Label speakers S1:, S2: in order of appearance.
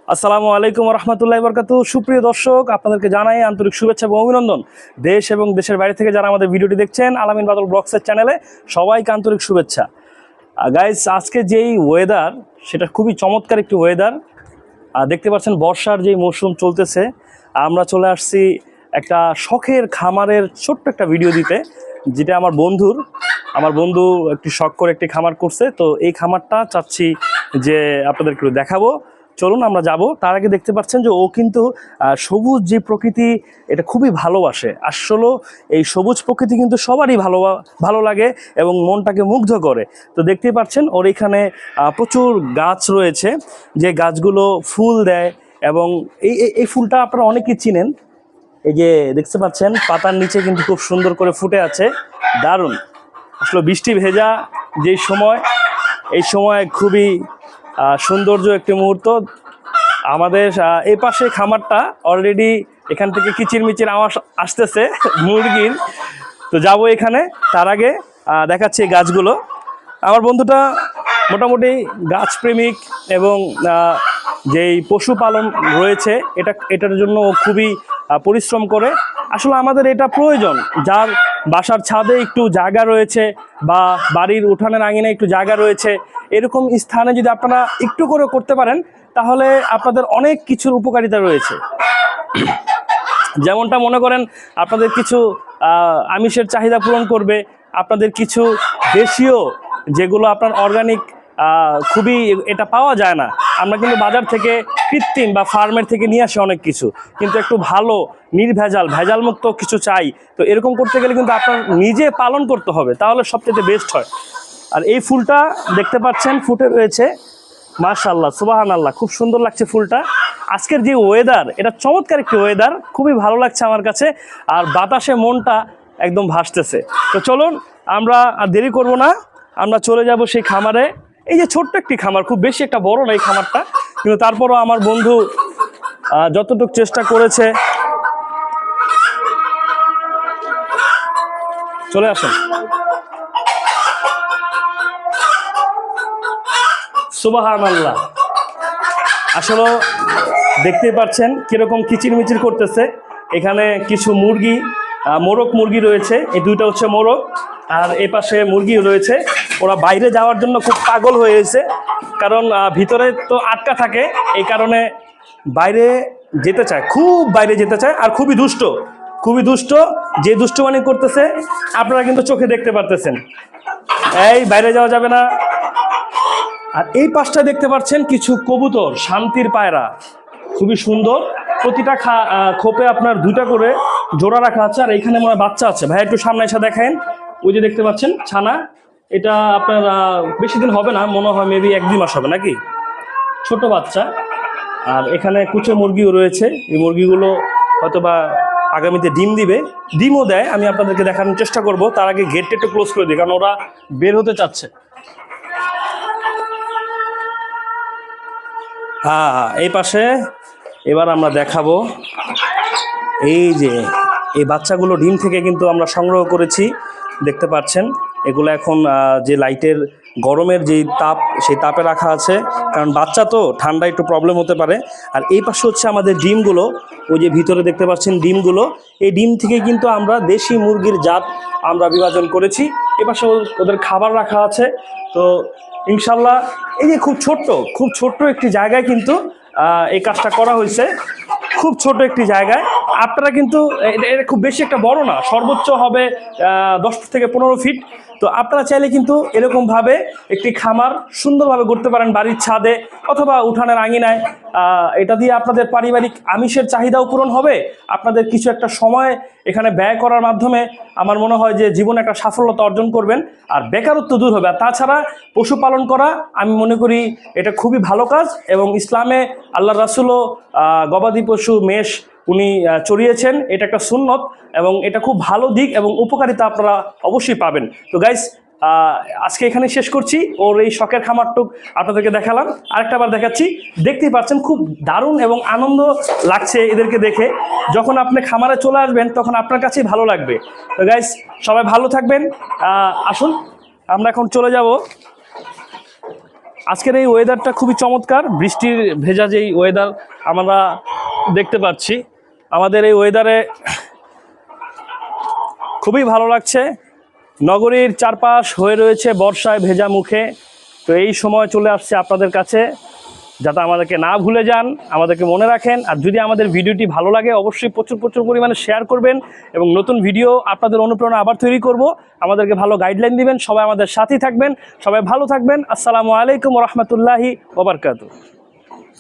S1: আসসালামু আলাইকুম রহমতুল্লাহি বরকাতু। সুপ্রিয় দর্শক, আপনাদেরকে জানাই আন্তরিক শুভেচ্ছা এবং অভিনন্দন। দেশ এবং দেশের বাইরে থেকে যারা আমাদের ভিডিওটি দেখছেন, আলামিন বাদল ব্লগসের চ্যানেলে সবাইকে আন্তরিক শুভেচ্ছা। গাইস, আজকে যেই ওয়েদার, সেটা খুবই চমৎকার একটি ওয়েদার। দেখতে পাচ্ছেন বর্ষার যেই মৌসুম চলতেছে, আমরা চলে আসছি একটা শখের খামারের ছোট্ট একটা ভিডিও দিতে, যেটা আমার বন্ধু একটি শখ করে একটি খামার করছে। তো এই খামারটা চাচ্ছি যে আপনাদের একটু দেখাবো। চলুন আমরা যাব। তার আগে দেখতে পাচ্ছেন যে ও কিন্তু সবুজ যে প্রকৃতি, এটা খুবই ভালোবাসে। আসলে এই সবুজ প্রকৃতি কিন্তু সবারই ভালো লাগে এবং মনটাকে মুগ্ধ করে। তো দেখতেই পাচ্ছেন ওর এখানে প্রচুর গাছ রয়েছে, যে গাছগুলো ফুল দেয়। এবং এই ফুলটা আপনারা অনেকেই চিনেন। এই যে দেখতে পাচ্ছেন পাতার নিচে কিন্তু খুব সুন্দর করে ফুটে আছে, দারুণ। আসলে বৃষ্টি ভেজা যেই সময়, এই সময় খুবই সৌন্দর্য একটি মুহূর্ত। আমাদের এই পাশে খামারটা অলরেডি, এখান থেকে কিচিরমিচির আওয়াজ আসতেছে মুরগির। তো যাবো এখানে, তার আগে দেখাচ্ছি এই গাছগুলো। আমার বন্ধুটা মোটামুটি গাছপ্রেমিক এবং যেই পশুপালন রয়েছে এটার জন্য ও খুবই পরিশ্রম করে। আসলে আমাদের এটা প্রয়োজন, যার বাসার ছাদে একটু জায়গা রয়েছে বা বাড়ির উঠানের আঙিনায় একটু জায়গা রয়েছে, এরকম স্থানে যদি আপনারা একটু করে করতে পারেন, তাহলে আপনাদের অনেক কিছুর উপকারিতা রয়েছে। যেমনটা মনে করেন, আপনাদের কিছু আমিষের চাহিদা পূরণ করবে, আপনাদের কিছু দেশীয় যেগুলো আপনার অর্গানিক, খুবই এটা পাওয়া যায় না। আমরা কিন্তু বাজার থেকে কৃত্রিম বা ফার্মের থেকে নিয়ে আসি অনেক কিছু, কিন্তু একটু ভালো ভেজালমুক্ত কিছু চাই। তো এরকম করতে গেলে কিন্তু আপনার নিজে পালন করতে হবে, তাহলে সবচেয়ে বেস্ট হয়। আর এই ফুলটা দেখতে পাচ্ছেন ফুটে রয়েছে, মাশাআল্লাহ, সুবহানাল্লাহ, খুব সুন্দর লাগছে ফুলটা। আজকের যে ওয়েদার, এটা চমৎকার একটি ওয়েদার, খুবই ভালো লাগছে আমার কাছে। আর বাতাসে মনটা একদম ভাসতেছে। তো চলুন, আমরা আর দেরি করব না, আমরা চলে যাব সেই খামারে। এই যে ছোট্ট একটি খামার, খুব বেশি একটা বড় না এই খামারটা, কিন্তু তারপরও আমার বন্ধু যতটুকু চেষ্টা করেছে। চলে আসুন। সুবহানাল্লাহ, আসলে দেখতেই পাচ্ছেন কিরকম কিচিরমিচির করতেছে। এখানে কিছু মুরগি, মোরগ মুরগি রয়েছে, এই দুইটা হচ্ছে মোরগ, আর এ পাশে মুরগি রয়েছে। ওরা বাইরে যাওয়ার জন্য খুব পাগল হয়ে গেছে, কারণ ভিতরে তো আটকা থাকে, এই কারণে বাইরে যেতে চায়, খুব বাইরে যেতে চায়। আর খুবই দুষ্ট, যে দুষ্টমানি করতেছে আপনারা কিন্তু চোখে দেখতে পারতেছেন। এই বাইরে যাওয়া যাবে না। আর এই পাশটা দেখতে পাচ্ছেন কিছু কবুতর, শান্তির পায়রা, খুবই সুন্দর। প্রতিটা খোপে আপনার দুইটা করে জোড়া রাখা আছে, আর এইখানে মনে হয় বাচ্চা আছে। ভাই একটু সামনে এসে দেখেন, ওই যে দেখতে পাচ্ছেন ছানা, এটা আপনার বেশি দিন হবে না, মনে হয় মেবি 1-2 মাস হবে নাকি, ছোট বাচ্চা। আর এখানে কুচো মুরগিও রয়েছে, এই মুরগিগুলো হয়তোবা আগামীতে ডিমও দেয়। আমি আপনাদেরকে দেখানোর চেষ্টা করব। তার আগে গেটটা একটু ক্লোজ করে দিই, কারণ ওরা বের হতে চাচ্ছে। হ্যাঁ, এই পাশে এবার আমরা দেখাবো, এই যে এই বাচ্চাগুলো ডিম থেকে কিন্তু আমরা সংগ্রহ করেছি, দেখতে পাচ্ছেন। এগুলো এখন যে লাইটের গরমের যেই তাপ, সেই তাপে রাখা আছে, কারণ বাচ্চা তো ঠান্ডা একটু প্রবলেম হতে পারে। আর এই পাশে হচ্ছে আমাদের ডিমগুলো, ওই যে ভিতরে দেখতে পাচ্ছেন ডিমগুলো, এই ডিম থেকে কিন্তু আমরা দেশি মুরগির জাত আমরা বিভাজন করেছি। এ পাশে ওদের খাবার রাখা আছে। তো ইনশাল্লাহ, এই যে খুব ছোট্ট একটি জায়গায় কিন্তু এই কাজটা করা হয়েছে, খুব ছোট একটি জায়গায়। আপনারা কিন্তু এটা খুব বেশি একটা বড় না, সর্বোচ্চ হবে 10 থেকে 15 ফিট। তো আপনারা চাইলে কিন্তু এরকমভাবে একটি খামার সুন্দরভাবে করতে পারেন বাড়ির ছাদে অথবা উঠানের আঙিনায়। এটা দিয়ে আপনাদের পারিবারিক আমিষের চাহিদাও পূরণ হবে, আপনাদের কিছু একটা সময় এখানে ব্যয় করার মাধ্যমে আমার মনে হয় যে জীবনে একটা সাফল্যতা অর্জন করবেন, আর বেকারত্ব দূর হবে। আর তাছাড়া পশুপালন করা, আমি মনে করি এটা খুবই ভালো কাজ। এবং ইসলামে আল্লাহ রাসূলও গবাদি পশু মেষ উনি চড়িয়েছেন, এটা একটা সুন্নত এবং এটা খুব ভালো দিক এবং উপকারিতা আপনারা অবশ্যই পাবেন। তো গাইস, আজকে এখানে শেষ করছি। ওর এই শখের খামারটুক আপনাদেরকে দেখালাম, আরেকটা বার দেখাচ্ছি। দেখতেই পাচ্ছেন খুব দারুণ এবং আনন্দ লাগছে এদেরকে দেখে। যখন আপনি খামারে চলে আসবেন, তখন আপনার কাছেই ভালো লাগবে। তো গাইস, সবাই ভালো থাকবেন। আসুন, আমরা এখন চলে যাব আজকের এই ওয়েদারটা খুবই চমৎকার, বৃষ্টির ভেজা যেই ওয়েদার আমরা দেখতে পাচ্ছি, আমাদের এই ওয়েদারে খুবই ভালো লাগছে। নগরীর চারপাশ হয়ে রয়েছে বর্ষায় ভেজা মুখে। তো এই সময় চলে আসছে আপনাদের কাছে, যাতে আমাদেরকে না ভুলে যান, আমাদেরকে মনে রাখেন। আর যদি আমাদের ভিডিওটি ভালো লাগে অবশ্যই প্রচুর প্রচুর পরিমাণে শেয়ার করবেন এবং নতুন ভিডিও আপনাদের অনুপ্রেরণা আবার তৈরি করব। আমাদেরকে ভালো গাইডলাইন দিবেন। সবাই আমাদের সাথেই থাকবেন, সবাই ভালো থাকবেন। আসসালামু আলাইকুম ওয়া রাহমাতুল্লাহি ওয়া বারাকাতুহু।